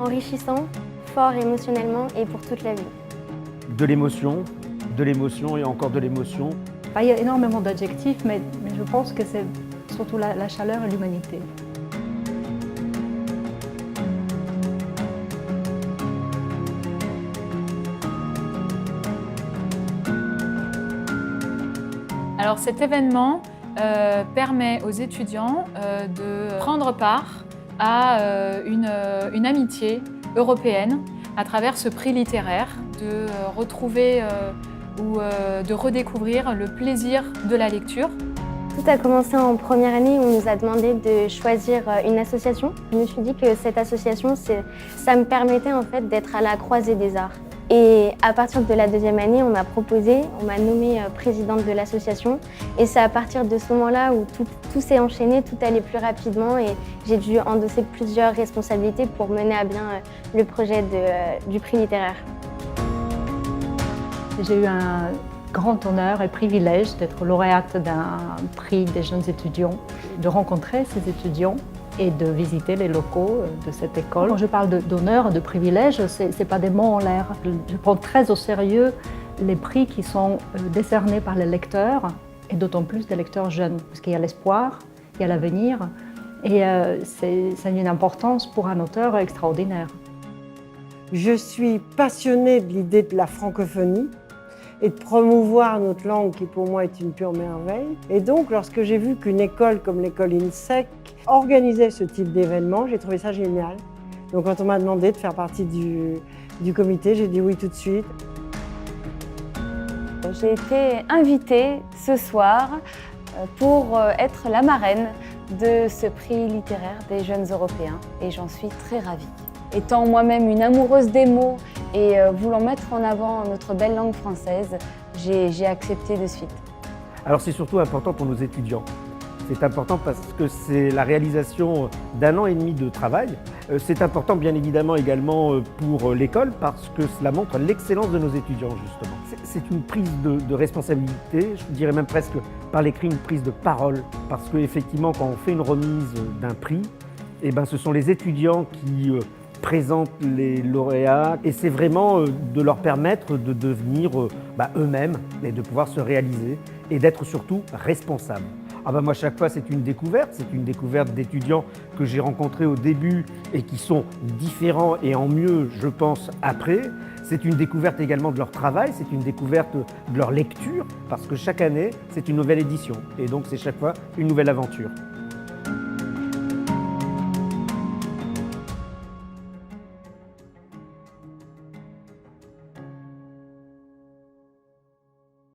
enrichissant, fort émotionnellement et pour toute la vie. De l'émotion et encore de l'émotion. Il y a énormément d'adjectifs, mais je pense que c'est surtout la chaleur et l'humanité. Alors cet événement permet aux étudiants de prendre part à une amitié européenne à travers ce prix littéraire, de retrouver ou de redécouvrir le plaisir de la lecture. Tout a commencé en première année où on nous a demandé de choisir une association. Je me suis dit que cette association, ça me permettait en fait d'être à la croisée des arts. Et à partir de la deuxième année, on m'a nommée présidente de l'association. Et c'est à partir de ce moment-là où tout s'est enchaîné, tout allait plus rapidement et j'ai dû endosser plusieurs responsabilités pour mener à bien le projet du prix littéraire. J'ai eu un grand honneur et privilège d'être lauréate d'un prix des jeunes étudiants, de rencontrer ces étudiants et de visiter les locaux de cette école. Quand je parle d'honneur, de privilège, ce n'est pas des mots en l'air. Je prends très au sérieux les prix qui sont décernés par les lecteurs, et d'autant plus des lecteurs jeunes, parce qu'il y a l'espoir, il y a l'avenir, et c'est une importance pour un auteur extraordinaire. Je suis passionnée de l'idée de la francophonie et de promouvoir notre langue qui pour moi est une pure merveille. Et donc lorsque j'ai vu qu'une école comme l'école INSEC organisait ce type d'événement, j'ai trouvé ça génial. Donc quand on m'a demandé de faire partie du comité, j'ai dit oui tout de suite. J'ai été invitée ce soir pour être la marraine de ce prix littéraire des jeunes Européens et j'en suis très ravie. Étant moi-même une amoureuse des mots et voulant mettre en avant notre belle langue française, j'ai accepté de suite. Alors c'est surtout important pour nos étudiants. C'est important parce que c'est la réalisation d'1 an et demi de travail. C'est important bien évidemment également pour l'école parce que cela montre l'excellence de nos étudiants justement. C'est une prise de responsabilité, je dirais même presque par l'écrit une prise de parole. Parce qu'effectivement quand on fait une remise d'un prix, eh ben, ce sont les étudiants qui présentent les lauréats et c'est vraiment de leur permettre de devenir eux-mêmes et de pouvoir se réaliser et d'être surtout responsables. Moi, chaque fois, c'est une découverte d'étudiants que j'ai rencontrés au début et qui sont différents et en mieux, je pense, après. C'est une découverte également de leur travail, c'est une découverte de leur lecture, parce que chaque année, c'est une nouvelle édition et donc c'est chaque fois une nouvelle aventure.